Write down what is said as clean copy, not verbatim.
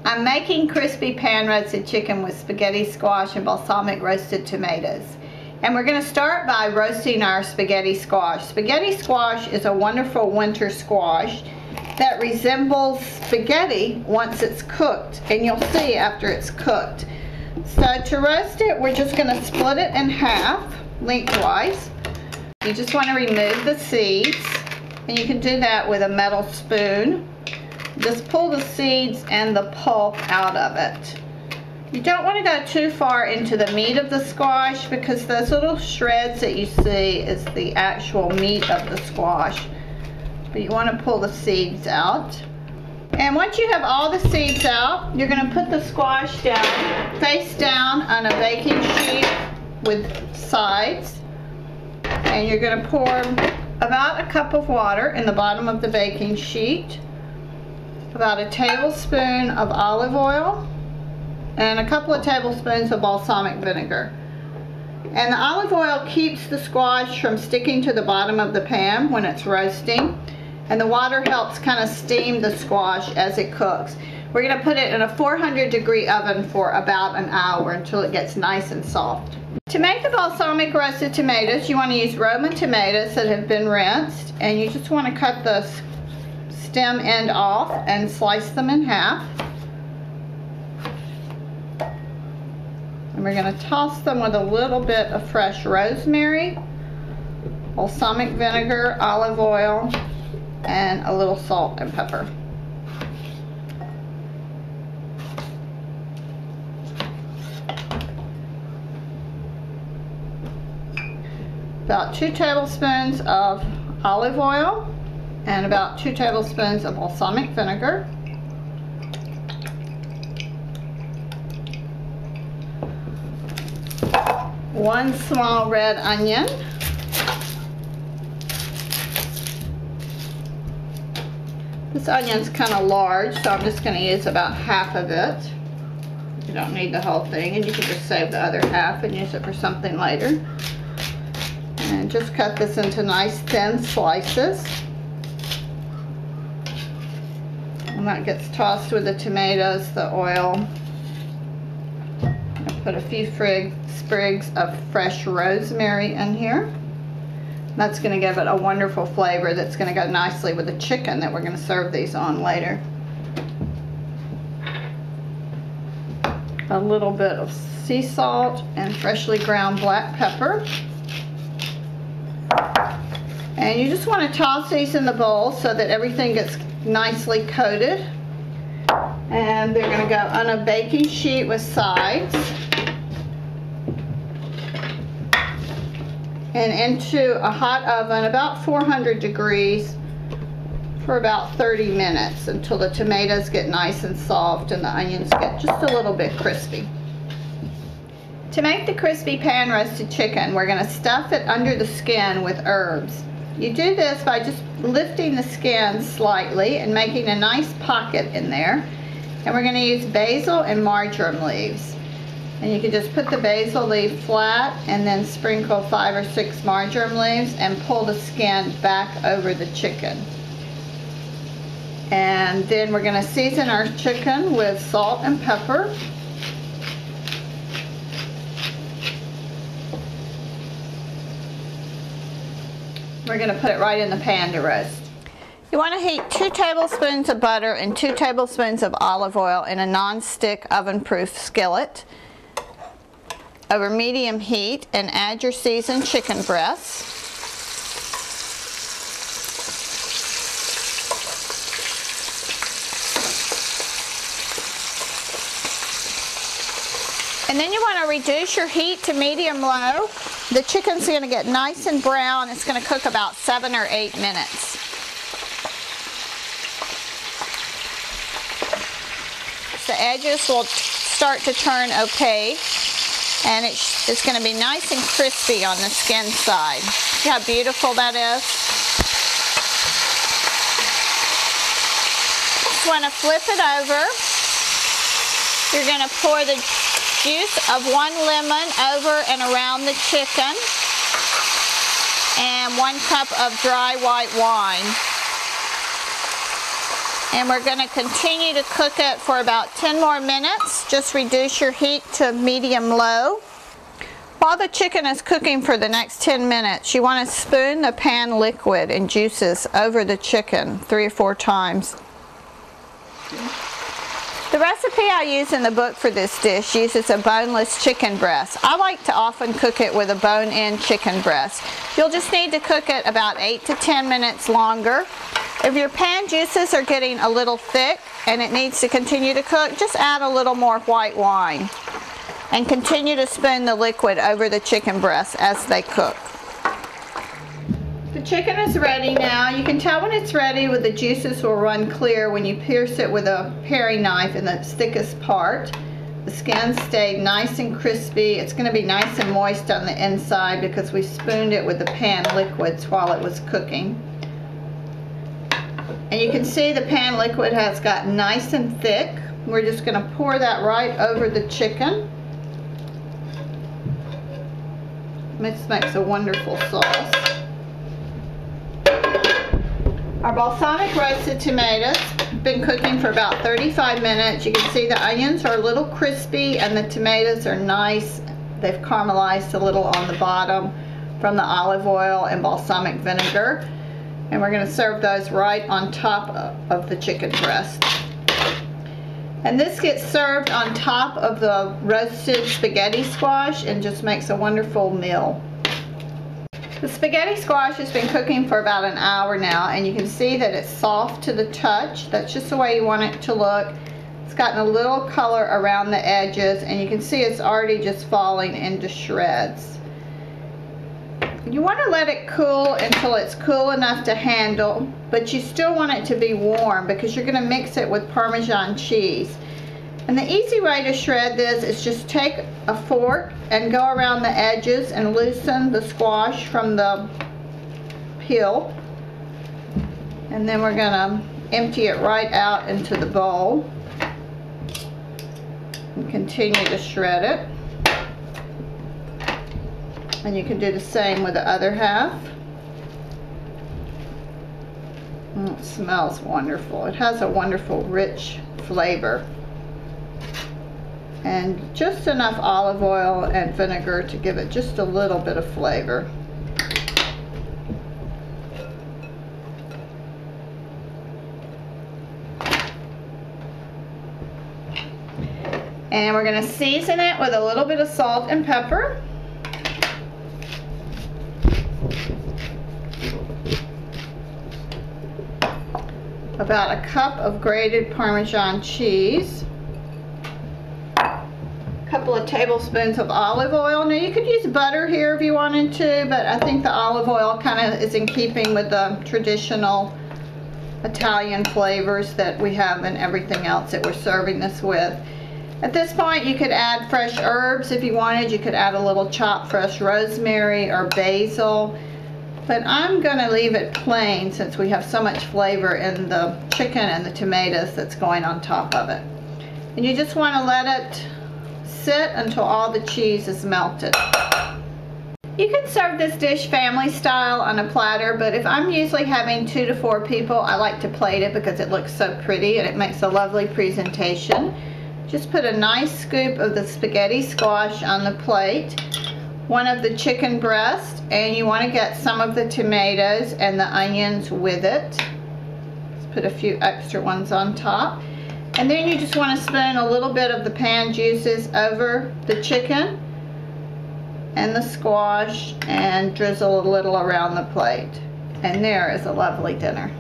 I'm making crispy pan-roasted chicken with spaghetti squash and balsamic roasted tomatoes. And we're going to start by roasting our spaghetti squash. Spaghetti squash is a wonderful winter squash that resembles spaghetti once it's cooked, and you'll see after it's cooked. So to roast it, we're just going to split it in half lengthwise. You just want to remove the seeds, and you can do that with a metal spoon. Just pull the seeds and the pulp out of it. You don't want to go too far into the meat of the squash, because those little shreds that you see is the actual meat of the squash. But you want to pull the seeds out. And once you have all the seeds out, you're going to put the squash down, face down on a baking sheet with sides. And you're going to pour about a cup of water in the bottom of the baking sheet, about a tablespoon of olive oil, and a couple of tablespoons of balsamic vinegar. And the olive oil keeps the squash from sticking to the bottom of the pan when it's roasting, and the water helps kind of steam the squash as it cooks. We're going to put it in a 400-degree oven for about an hour until it gets nice and soft. To make the balsamic roasted tomatoes, you want to use Roman tomatoes that have been rinsed, and you just want to cut the stem end off and slice them in half. And we're going to toss them with a little bit of fresh rosemary, balsamic vinegar, olive oil, and a little salt and pepper. About 2 tablespoons of olive oil and about 2 tablespoons of balsamic vinegar. One small red onion. This onion's kind of large, so I'm just going to use about half of it. You don't need the whole thing, and you can just save the other half and use it for something later. And just cut this into nice thin slices. And that gets tossed with the tomatoes, the oil. I'll put a few sprigs of fresh rosemary in here. That's going to give it a wonderful flavor that's going to go nicely with the chicken that we're going to serve these on later. A little bit of sea salt and freshly ground black pepper. And you just want to toss these in the bowl so that everything gets nicely coated. And they're going to go on a baking sheet with sides and into a hot oven about 400 degrees for about 30 minutes until the tomatoes get nice and soft and the onions get just a little bit crispy. To make the crispy pan roasted chicken, we're going to stuff it under the skin with herbs. You do this by just lifting the skin slightly and making a nice pocket in there. And we're going to use basil and marjoram leaves. And you can just put the basil leaf flat and then sprinkle 5 or 6 marjoram leaves and pull the skin back over the chicken. And then we're going to season our chicken with salt and pepper. We're going to put it right in the pan to roast. You want to heat 2 tablespoons of butter and 2 tablespoons of olive oil in a non-stick oven-proof skillet over medium heat, and add your seasoned chicken breasts. And then you want to reduce your heat to medium-low. The chicken's going to get nice and brown. It's going to cook about 7 or 8 minutes. The edges will start to turn opaque, and it's going to be nice and crispy on the skin side. See how beautiful that is? Just want to flip it over. You're going to pour the juice of 1 lemon over and around the chicken, and 1 cup of dry white wine. And we're going to continue to cook it for about 10 more minutes. Just reduce your heat to medium-low. While the chicken is cooking for the next 10 minutes, you want to spoon the pan liquid and juices over the chicken 3 or 4 times. The recipe I use in the book for this dish uses a boneless chicken breast. I like to often cook it with a bone-in chicken breast. You'll just need to cook it about 8 to 10 minutes longer. If your pan juices are getting a little thick and it needs to continue to cook, just add a little more white wine and continue to spoon the liquid over the chicken breast as they cook. The chicken is ready now. You can tell when it's ready with the juices will run clear when you pierce it with a paring knife in the thickest part. The skin stayed nice and crispy. It's going to be nice and moist on the inside because we spooned it with the pan liquids while it was cooking. And you can see the pan liquid has gotten nice and thick. We're just going to pour that right over the chicken. This makes a wonderful sauce. Our balsamic roasted tomatoes have been cooking for about 35 minutes. You can see the onions are a little crispy and the tomatoes are nice. They've caramelized a little on the bottom from the olive oil and balsamic vinegar. And we're going to serve those right on top of the chicken breast. And this gets served on top of the roasted spaghetti squash and just makes a wonderful meal. The spaghetti squash has been cooking for about an hour now, and you can see that it's soft to the touch. That's just the way you want it to look. It's gotten a little color around the edges, and you can see it's already just falling into shreds. You want to let it cool until it's cool enough to handle, but you still want it to be warm because you're going to mix it with Parmesan cheese. And the easy way to shred this is just take a fork and go around the edges and loosen the squash from the peel. And then we're going to empty it right out into the bowl and continue to shred it. And you can do the same with the other half. It smells wonderful. It has a wonderful rich flavor. And just enough olive oil and vinegar to give it just a little bit of flavor. And we're going to season it with a little bit of salt and pepper. About a cup of grated Parmesan cheese. Couple of tablespoons of olive oil. Now you could use butter here if you wanted to, but I think the olive oil kind of is in keeping with the traditional Italian flavors that we have in everything else that we're serving this with. At this point you could add fresh herbs if you wanted. You could add a little chopped fresh rosemary or basil, but I'm going to leave it plain since we have so much flavor in the chicken and the tomatoes that's going on top of it. And you just want to let it sit until all the cheese is melted. You can serve this dish family style on a platter, but if I'm usually having 2 to 4 people, I like to plate it because it looks so pretty and it makes a lovely presentation. Just put a nice scoop of the spaghetti squash on the plate, one of the chicken breast, and you want to get some of the tomatoes and the onions with it. Just put a few extra ones on top. And then you just want to spoon a little bit of the pan juices over the chicken and the squash and drizzle a little around the plate. And there is a lovely dinner.